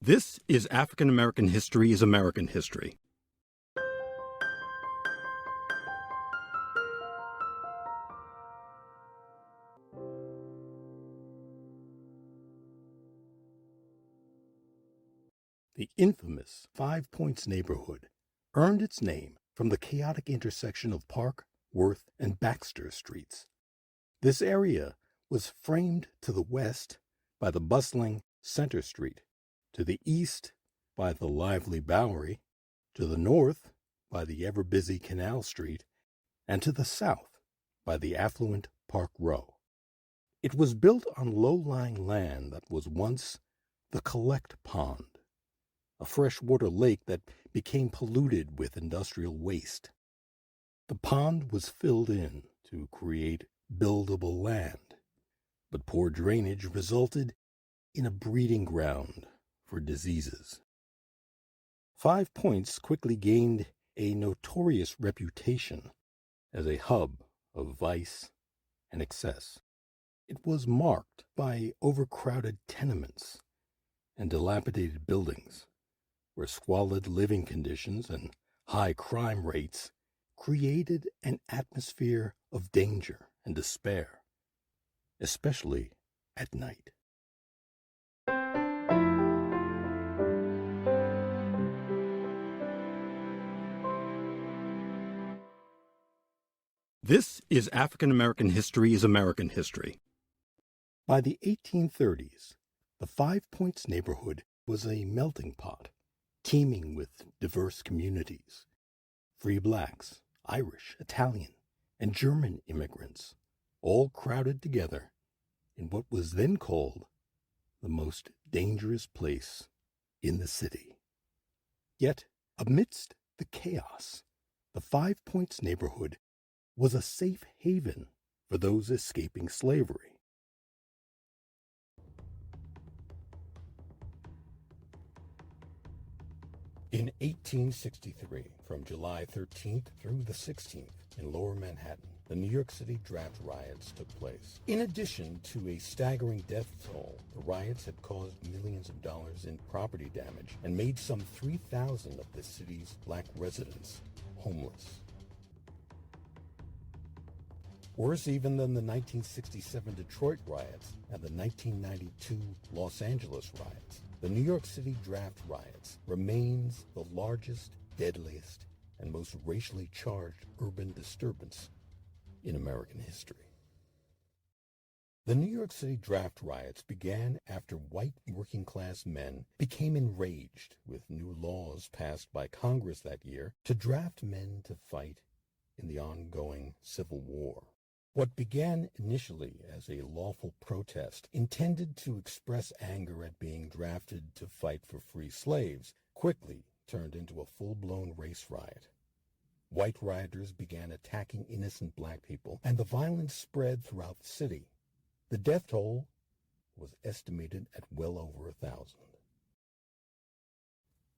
This is African American History is American History. The infamous Five Points neighborhood earned its name from the chaotic intersection of Park, Worth, and Baxter streets. This area was framed to the west by the bustling Center Street, to the east by the lively Bowery, to the north by the ever-busy Canal Street, and to the south by the affluent Park Row. It was built on low-lying land that was once the Collect Pond, a freshwater lake that became polluted with industrial waste. The pond was filled in to create buildable land, but poor drainage resulted in a breeding ground for diseases. Five Points quickly gained a notorious reputation as a hub of vice and excess. It was marked by overcrowded tenements and dilapidated buildings, where squalid living conditions and high crime rates created an atmosphere of danger and despair, especially at night. This is African American History is American History. By the 1830s, the Five Points neighborhood was a melting pot, teeming with diverse communities. Free blacks, Irish, Italian, and German immigrants, all crowded together in what was then called the most dangerous place in the city. Yet, amidst the chaos, the Five Points neighborhood was a safe haven for those escaping slavery. In 1863, from July 13th through the 16th, in Lower Manhattan, the New York City draft riots took place. In addition to a staggering death toll, the riots had caused millions of dollars in property damage and made some 3,000 of the city's black residents homeless. Worse even than the 1967 Detroit riots and the 1992 Los Angeles riots, the New York City draft riots remains the largest, deadliest, and most racially charged urban disturbance in American history. The New York City draft riots began after white working-class men became enraged with new laws passed by Congress that year to draft men to fight in the ongoing Civil War. What began initially as a lawful protest intended to express anger at being drafted to fight for free slaves quickly turned into a full-blown race riot. White rioters began attacking innocent black people, and the violence spread throughout the city. The death toll was estimated at well over 1,000.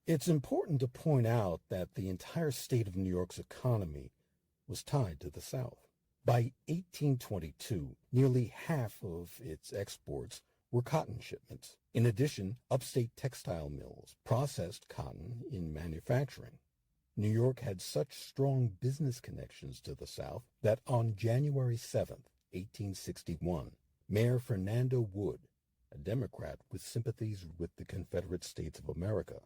It's important to point out that the entire state of New York's economy was tied to the South. By 1822, nearly half of its exports were cotton shipments. In addition, upstate textile mills processed cotton in manufacturing. New York had such strong business connections to the South that on January 7, 1861, Mayor Fernando Wood, a Democrat with sympathies with the Confederate States of America,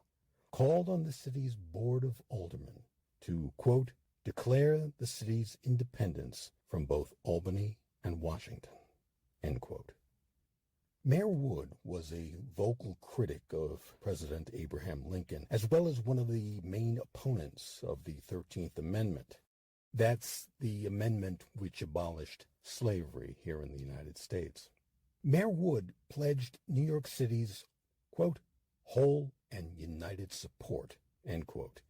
called on the city's Board of Aldermen to, quote, declare the city's independence from both Albany and Washington, end quote. Mayor Wood was a vocal critic of President Abraham Lincoln, as well as one of the main opponents of the 13th Amendment. That's the amendment which abolished slavery here in the United States. Mayor Wood pledged New York City's, quote, whole and united support, end quote,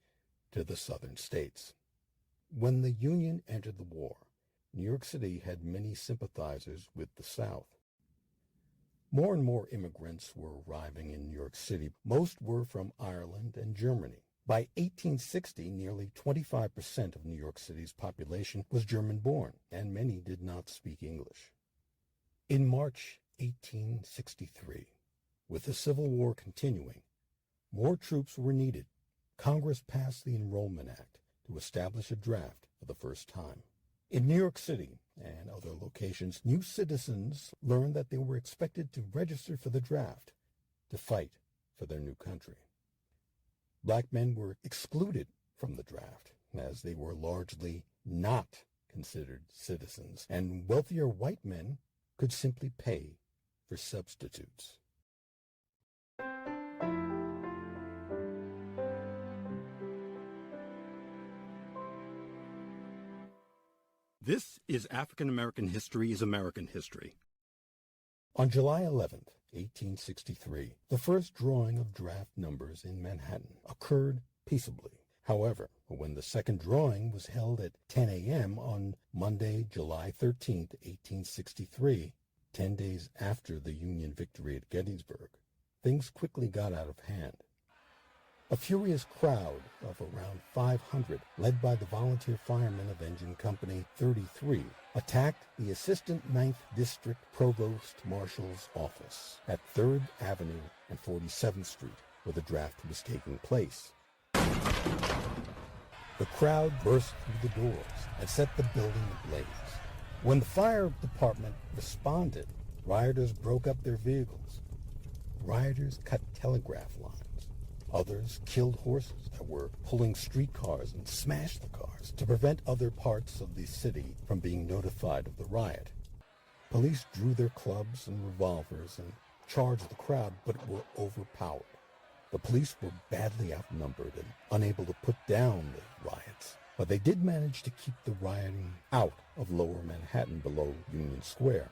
to the southern states. When the Union entered the war, New York City had many sympathizers with the South. More and more immigrants were arriving in New York City. Most were from Ireland and Germany. By 1860, nearly 25% of New York City's population was German-born, and many did not speak English. In March 1863, with the Civil War continuing, more troops were needed. Congress passed the Enrollment Act to establish a draft for the first time. In New York City and other locations, new citizens learned that they were expected to register for the draft to fight for their new country. Black men were excluded from the draft as they were largely not considered citizens, and wealthier white men could simply pay for substitutes. This is African American History is American History. On July 11th, 1863, the first drawing of draft numbers in Manhattan occurred peaceably. However, when the second drawing was held at 10 a.m. on Monday, July 13th, 1863, 10 days after the Union victory at Gettysburg, things quickly got out of hand. A furious crowd of around 500, led by the volunteer firemen of Engine Company 33, attacked the Assistant 9th District Provost Marshal's office at 3rd Avenue and 47th Street, where the draft was taking place. The crowd burst through the doors and set the building ablaze. When the fire department responded, rioters broke up their vehicles. Rioters cut telegraph lines. Others killed horses that were pulling streetcars and smashed the cars to prevent other parts of the city from being notified of the riot. Police drew their clubs and revolvers and charged the crowd, but were overpowered. The police were badly outnumbered and unable to put down the riots, but they did manage to keep the rioting out of lower Manhattan below Union Square.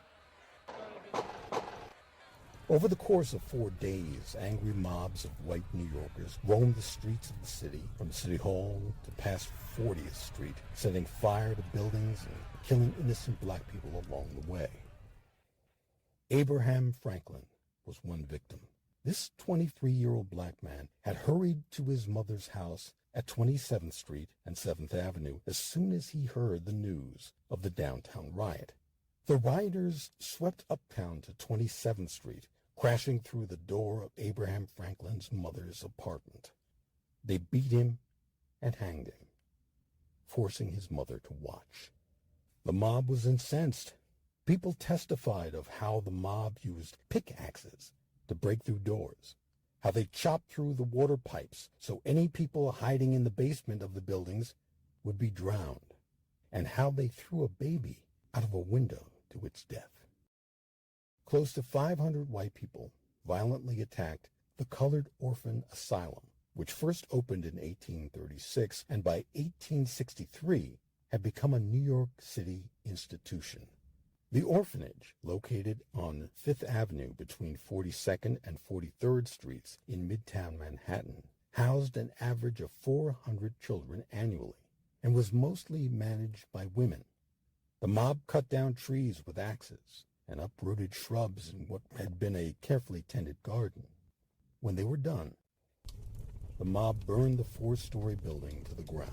Over the course of 4 days, angry mobs of white New Yorkers roamed the streets of the city, from City Hall to past 40th Street, setting fire to buildings and killing innocent black people along the way. Abraham Franklin was one victim. This 23-year-old black man had hurried to his mother's house at 27th Street and 7th Avenue as soon as he heard the news of the downtown riot. The rioters swept uptown to 27th Street, crashing through the door of Abraham Franklin's mother's apartment. They beat him and hanged him, forcing his mother to watch. The mob was incensed. People testified of how the mob used pickaxes to break through doors, how they chopped through the water pipes so any people hiding in the basement of the buildings would be drowned, and how they threw a baby out of a window to its death. Close to 500 white people violently attacked the Colored Orphan Asylum, which first opened in 1836 and by 1863 had become a New York City institution. The orphanage, located on 5th Avenue between 42nd and 43rd Streets in Midtown Manhattan, housed an average of 400 children annually and was mostly managed by women. The mob cut down trees with axes and uprooted shrubs in what had been a carefully tended garden. When they were done, the mob burned the 4-story building to the ground.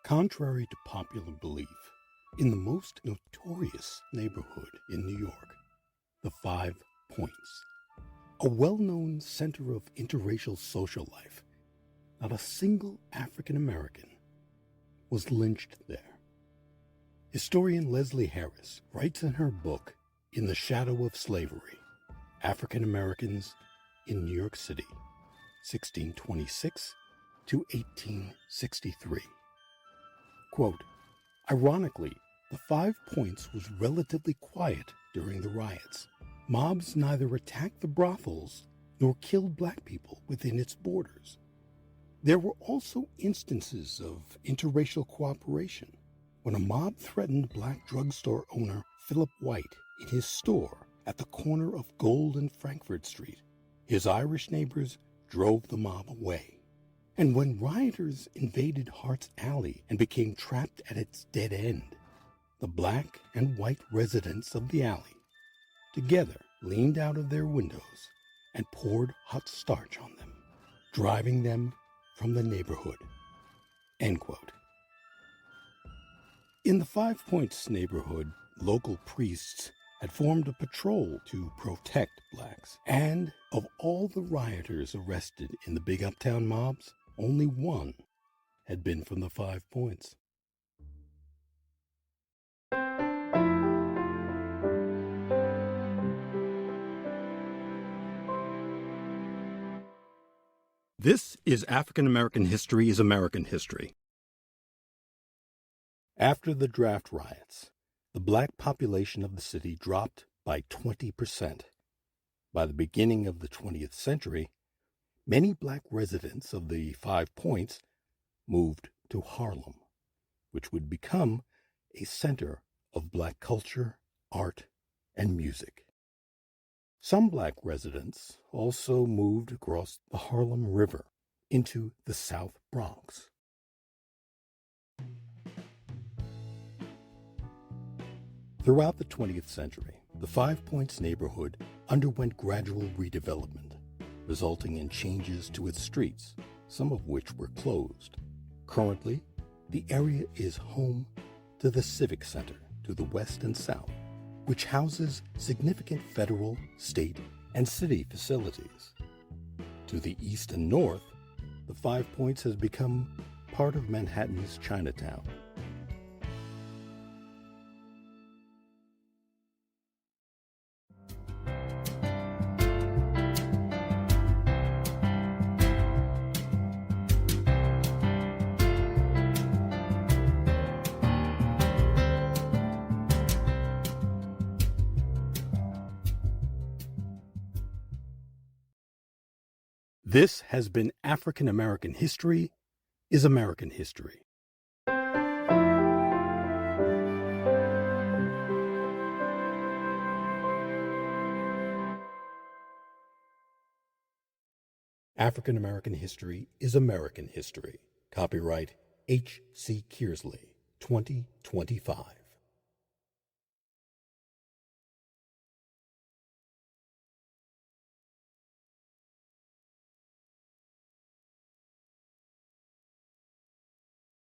Contrary to popular belief, in the most notorious neighborhood in New York, the 5 Points, a well-known center of interracial social life, not a single African American was lynched there. Historian Leslie Harris writes in her book, In the Shadow of Slavery, African Americans in New York City, 1626 to 1863. Quote, ironically, the 5 Points was relatively quiet during the riots. Mobs neither attacked the brothels nor killed black people within its borders. There were also instances of interracial cooperation when a mob threatened black drugstore owner Philip White in his store at the corner of Gold and Frankfurt Street. His Irish neighbors drove the mob away. And when rioters invaded Hart's Alley and became trapped at its dead end, the black and white residents of the alley together leaned out of their windows and poured hot starch on them, driving them from the neighborhood. End quote. In the Five Points neighborhood, local priests had formed a patrol to protect blacks. And of all the rioters arrested in the big uptown mobs, only one had been from the 5 Points. This is African American History is American History. After the draft riots, the black population of the city dropped by 20%. By the beginning of the 20th century, many black residents of the 5 Points moved to Harlem, which would become a center of black culture, art, and music. Some black residents also moved across the Harlem River into the South Bronx. Throughout the 20th century, the 5 Points neighborhood underwent gradual redevelopment, resulting in changes to its streets, some of which were closed. Currently, the area is home to the Civic Center to the west and south, which houses significant federal, state, and city facilities. To the east and north, the 5 Points has become part of Manhattan's Chinatown. This has been African American History is American History. African American History is American History. Copyright H.C. Kearsley, 2025.